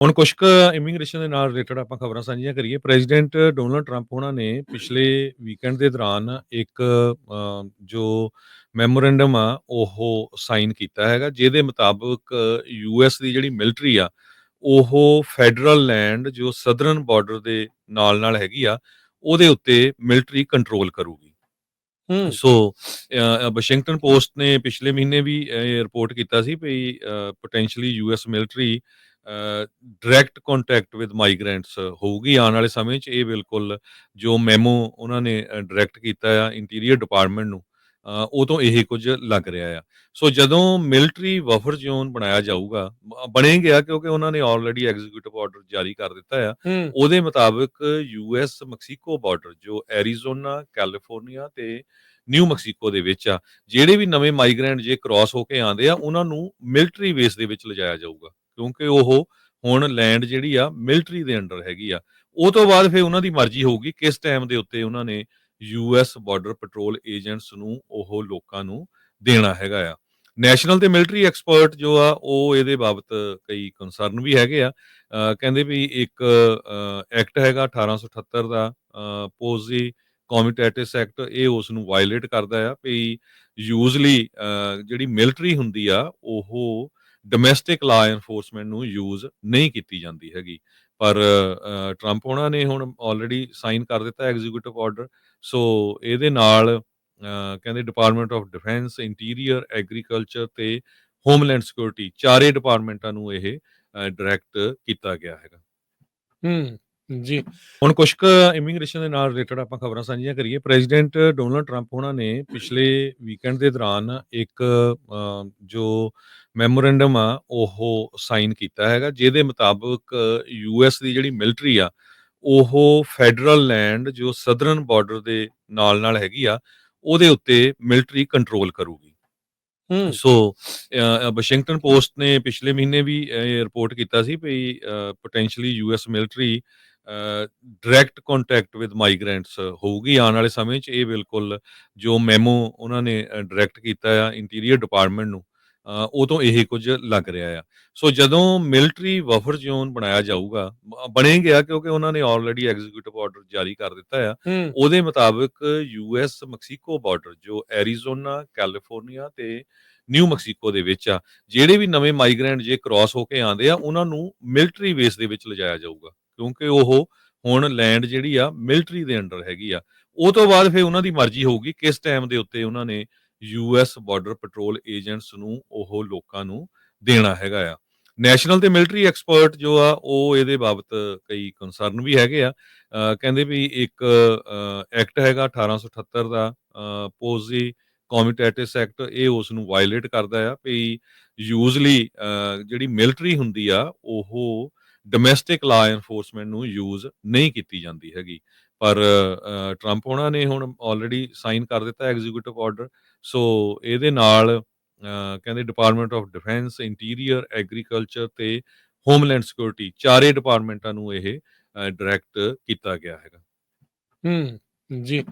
ਹੁਣ ਕੁਛ ਕੁ ਇਮੀਗ੍ਰੇਸ਼ਨ ਦੇ ਨਾਲ ਰਿਲੇਟਡ ਆਪਾਂ ਖਬਰਾਂ ਸਾਂਝੀਆਂ ਕਰੀਏ। ਪ੍ਰੈਜ਼ੀਡੈਂਟ ਡੋਨਲਡ ਟਰੰਪ ਹੋਣਾ ਨੇ ਪਿਛਲੇ ਵੀਕਐਂਡ ਦੇ ਦੌਰਾਨ ਇੱਕ ਜੋ ਮੈਮੋਰੈਂਡਮ ਆ ਉਹ ਸਾਈਨ ਕੀਤਾ ਹੈਗਾ, ਜਿਹਦੇ ਮੁਤਾਬਕ ਯੂਐਸ ਦੀ ਜਿਹੜੀ ਮਿਲਟਰੀ ਆ, ਉਹ ਫੈਡਰਲ ਲੈਂਡ ਜੋ ਸਦਰਨ ਬਾਰਡਰ ਦੇ ਨਾਲ-ਨਾਲ ਹੈਗੀ ਆ, ਉਹਦੇ ਉੱਤੇ ਮਿਲਟਰੀ ਕੰਟਰੋਲ ਕਰੂਗੀ। हुँ, ਸੋ ਵਾਸ਼ਿੰਗਟਨ ਪੋਸਟ ਨੇ ਪਿਛਲੇ ਮਹੀਨੇ ਵੀ ਇਹ ਰਿਪੋਰਟ ਕੀਤਾ ਸੀ ਵੀ potentially US military direct contact with migrants ਹੋਊਗੀ ਆਉਣ ਵਾਲੇ ਸਮੇਂ 'ਚ। ਇਹ ਬਿਲਕੁਲ ਜੋ ਮੈਮੋ ਉਹਨਾਂ ਨੇ ਡਾਇਰੈਕਟ ਕੀਤਾ ਆ ਇੰਟੀਰੀਅਰ ਡਿਪਾਰਟਮੈਂਟ ਨੂੰ, ਉਹ ਤੋਂ ਇਹ ਕੁਝ ਲੱਗ ਰਿਹਾ ਆ। ਸੋ ਜਦੋਂ ਮਿਲਟਰੀ ਬਫਰ ਜ਼ੋਨ ਬਣਾਇਆ ਜਾਊਗਾ, ਬਣੇ ਗਿਆ ਕਿਉਂਕਿ ਉਹਨਾਂ ਨੇ ਆਲਰੇਡੀ ਐਗਜ਼ੀਕਿਊਟਿਵ ਆਰਡਰ ਜਾਰੀ ਕਰ ਦਿੱਤਾ ਆ। हुँ, ਉਹਦੇ ਮੁਤਾਬਕ ਯੂਐਸ ਮੈਕਸੀਕੋ ਬਾਰਡਰ ਜੋ ਐਰੀਜ਼ੋਨਾ, ਕੈਲੀਫੋਰਨੀਆ ਤੇ ਨਿਊ ਮੈਕਸੀਕੋ ਦੇ ਵਿੱਚ ਆ, ਜਿਹੜੇ ਵੀ ਨਵੇਂ ਮਾਈਗ੍ਰੈਂਟ ਜੇ ਕ੍ਰਾਸ ਹੋ ਕੇ ਆਉਂਦੇ ਆ, ਉਹਨਾਂ ਨੂੰ ਮਿਲਟਰੀ ਬੇਸ ਦੇ ਵਿੱਚ ਲਿਜਾਇਆ ਜਾਊਗਾ, ਕਿਉਂਕਿ ਉਹ ਹੁਣ ਲੈਂਡ ਜਿਹੜੀ ਆ ਮਿਲਟਰੀ ਦੇ ਅੰਡਰ ਹੈਗੀ ਆ। ਉਹ ਤੋਂ ਬਾਅਦ ਫਿਰ ਉਹਨਾਂ ਦੀ ਮਰਜ਼ੀ ਹੋਊਗੀ ਕਿਸ ਟਾਈਮ ਦੇ ਉੱਤੇ ਉਹਨਾਂ ਨੇ ਯੂਐਸ ਬਾਰਡਰ ਪੈਟਰੋਲ ਏਜੰਟਸ ਨੂੰ ਉਹ ਲੋਕਾਂ ਨੂੰ ਦੇਣਾ ਹੈਗਾ ਆ। ਨੈਸ਼ਨਲ ਤੇ ਮਿਲਟਰੀ ਐਕਸਪਰਟ ਜੋ ਆ ਉਹ ਇਹਦੇ ਬਾਬਤ ਕਈ ਕੰਸਰਨ ਵੀ ਹੈਗੇ ਆ। ਕਹਿੰਦੇ ਵੀ ਇੱਕ ਐਕਟ ਹੈਗਾ 1878 ਦਾ, ਪੋਜ਼ੀ ਕੋਮਿਟੇਟਿਸ ਐਕਟ, ਇਹ ਉਸ ਨੂੰ ਵਾਇਲੇਟ ਕਰਦਾ ਆ ਵੀ ਯੂਜ਼ਲੀ ਜਿਹੜੀ ਮਿਲਟਰੀ ਹੁੰਦੀ ਆ ਉਹ ਡੋਮੈਸਟਿਕ ਲਾ ਐਨਫੋਰਸਮੈਂਟ ਨੂੰ ਯੂਜ਼ ਨਹੀਂ ਕੀਤੀ ਜਾਂਦੀ ਹੈਗੀ। ਪਰ ਟਰੰਪ ਉਹਨਾਂ ਨੇ ਹੁਣ ਆਲਰੇਡੀ ਸਾਈਨ ਕਰ ਦਿੱਤਾ ਐਗਜ਼ੀਕਿਊਟਿਵ ਆਰਡਰ। ਸੋ ਇਹਦੇ ਨਾਲ ਕਹਿੰਦੇ department of defence, interior, agriculture ਤੇ ਹੋਮਲੈਂਡ ਸਿਕਿਉਰਿਟੀ ਚਾਰੇ ਡਿਪਾਰਟਮੈਂਟਾਂ ਨੂੰ ਇਹ ਡਾਇਰੈਕਟ ਕੀਤਾ ਗਿਆ ਹੈਗਾ। हुँ, जी। ਹੁਣ ਕੁਛ ਕੁ ਇਮੀਗ੍ਰੇਸ਼ਨ ਦੇ ਨਾਲ ਰਿਲੇਟਡ ਆਪਾਂ ਖਬਰਾਂ ਸਾਂਝੀਆਂ ਕਰੀਏ। ਪ੍ਰੈਜ਼ੀਡੈਂਟ ਡੋਨਲਡ ਟਰੰਪ ਹੋਣਾ ਨੇ ਪਿਛਲੇ ਵੀਕਐਂਡ ਦੇ ਦੌਰਾਨ ਇੱਕ ਜੋ ਮੈਮੋਰੈਂਡਮ ਆ ਉਹ ਸਾਈਨ ਕੀਤਾ ਹੈਗਾ, ਜਿਹਦੇ ਮੁਤਾਬਕ ਯੂਐਸ ਦੀ ਜਿਹੜੀ ਮਿਲਟਰੀ ਆ, ਉਹ ਫੈਡਰਲ ਲੈਂਡ ਜੋ ਸਦਰਨ ਬਾਰਡਰ ਦੇ ਨਾਲ-ਨਾਲ ਹੈਗੀ ਆ, ਉਹਦੇ ਉੱਤੇ ਮਿਲਟਰੀ ਕੰਟਰੋਲ ਕਰੂਗੀ। हुँ, ਸੋ ਵਾਸ਼ਿੰਗਟਨ ਪੋਸਟ ਨੇ ਪਿਛਲੇ ਮਹੀਨੇ ਵੀ ਇਹ ਰਿਪੋਰਟ ਕੀਤਾ ਸੀ ਵੀ potentially US military direct contact with migrants ਹੋਊਗੀ ਆਉਣ ਵਾਲੇ ਸਮੇਂ 'ਚ। ਇਹ ਬਿਲਕੁਲ ਜੋ ਮੈਮੋ ਉਹਨਾਂ ਨੇ ਡਾਇਰੈਕਟ ਕੀਤਾ ਆ ਇੰਟੀਰੀਅਰ ਡਿਪਾਰਟਮੈਂਟ ਨੂੰ, ਉਹ ਤੋਂ ਇਹ ਕੁਝ ਲੱਗ ਰਿਹਾ ਆ। ਸੋ ਜਦੋਂ ਮਿਲਟਰੀ ਬਫਰ ਜ਼ੋਨ ਬਣਾਇਆ ਜਾਊਗਾ, ਬਣੇ ਗਿਆ ਕਿਉਂਕਿ ਉਹਨਾਂ ਨੇ ਆਲਰੇਡੀ ਐਗਜ਼ੀਕਿਊਟਿਵ ਆਰਡਰ ਜਾਰੀ ਕਰ ਦਿੱਤਾ ਆ। हुँ, ਉਹਦੇ ਮੁਤਾਬਕ ਯੂਐਸ ਮੈਕਸੀਕੋ ਬਾਰਡਰ ਜੋ ਐਰੀਜ਼ੋਨਾ, ਕੈਲੀਫੋਰਨੀਆ ਤੇ ਨਿਊ ਮੈਕਸੀਕੋ ਦੇ ਵਿੱਚ ਆ, ਜਿਹੜੇ ਵੀ ਨਵੇਂ ਮਾਈਗ੍ਰੈਂਟ ਜੇ ਕ੍ਰਾਸ ਹੋ ਕੇ ਆਉਂਦੇ ਆ, ਉਹਨਾਂ ਨੂੰ ਮਿਲਟਰੀ ਬੇਸ ਦੇ ਵਿੱਚ ਲਿਜਾਇਆ ਜਾਊਗਾ, ਕਿਉਂਕਿ ਉਹ ਹੁਣ ਲੈਂਡ ਜਿਹੜੀ ਆ ਮਿਲਟਰੀ ਦੇ ਅੰਡਰ ਹੈਗੀ ਆ। ਉਹ ਤੋਂ ਬਾਅਦ ਫਿਰ ਉਹਨਾਂ ਦੀ ਮਰਜ਼ੀ ਹੋਊਗੀ ਕਿਸ ਟਾਈਮ ਦੇ ਉੱਤੇ ਉਹਨਾਂ ਨੇ ਯੂਐਸ ਬਾਰਡਰ ਪੈਟਰੋਲ ਏਜੰਟਸ ਨੂੰ ਉਹ ਲੋਕਾਂ ਨੂੰ ਦੇਣਾ ਹੈਗਾ ਆ। ਨੈਸ਼ਨਲ ਤੇ ਮਿਲਟਰੀ ਐਕਸਪਰਟ ਜੋ ਆ ਉਹ ਇਹਦੇ ਬਾਬਤ ਕਈ ਕੰਸਰਨ ਵੀ ਹੈਗੇ ਆ। ਕਹਿੰਦੇ ਵੀ ਇੱਕ ਐਕਟ ਹੈਗਾ 1878 ਦਾ, ਪੋਜ਼ੀ ਕੋਮਿਟੇਟਿਸ ਐਕਟ, ਇਹ ਉਸ ਨੂੰ ਵਾਇਲੇਟ ਕਰਦਾ ਆ ਵੀ ਯੂਜ਼ਲੀ ਜਿਹੜੀ ਮਿਲਟਰੀ ਹੁੰਦੀ ਆ ਉਹ ਡੋਮੈਸਟਿਕ ਲਾ ਐਨਫੋਰਸਮੈਂਟ ਨੂੰ ਯੂਜ਼ ਨਹੀਂ ਕੀਤੀ ਜਾਂਦੀ ਹੈਗੀ। ਪਰ ਟਰੰਪ ਉਹਨਾਂ ਨੇ ਹੁਣ ਆਲਰੇਡੀ ਸਾਈਨ ਕਰ ਦਿੱਤਾ ਐਗਜ਼ੀਕਿਊਟਿਵ ਆਰਡਰ। ਸੋ ਇਹਦੇ ਨਾਲ ਕਹਿੰਦੇ department of defence, interior, agriculture ਤੇ ਹੋਮਲੈਂਡ ਸਿਕਿਉਰਿਟੀ ਚਾਰੇ ਡਿਪਾਰਟਮੈਂਟਾਂ ਨੂੰ ਇਹ ਡਾਇਰੈਕਟ ਕੀਤਾ ਗਿਆ ਹੈਗਾ। हुँ, जी।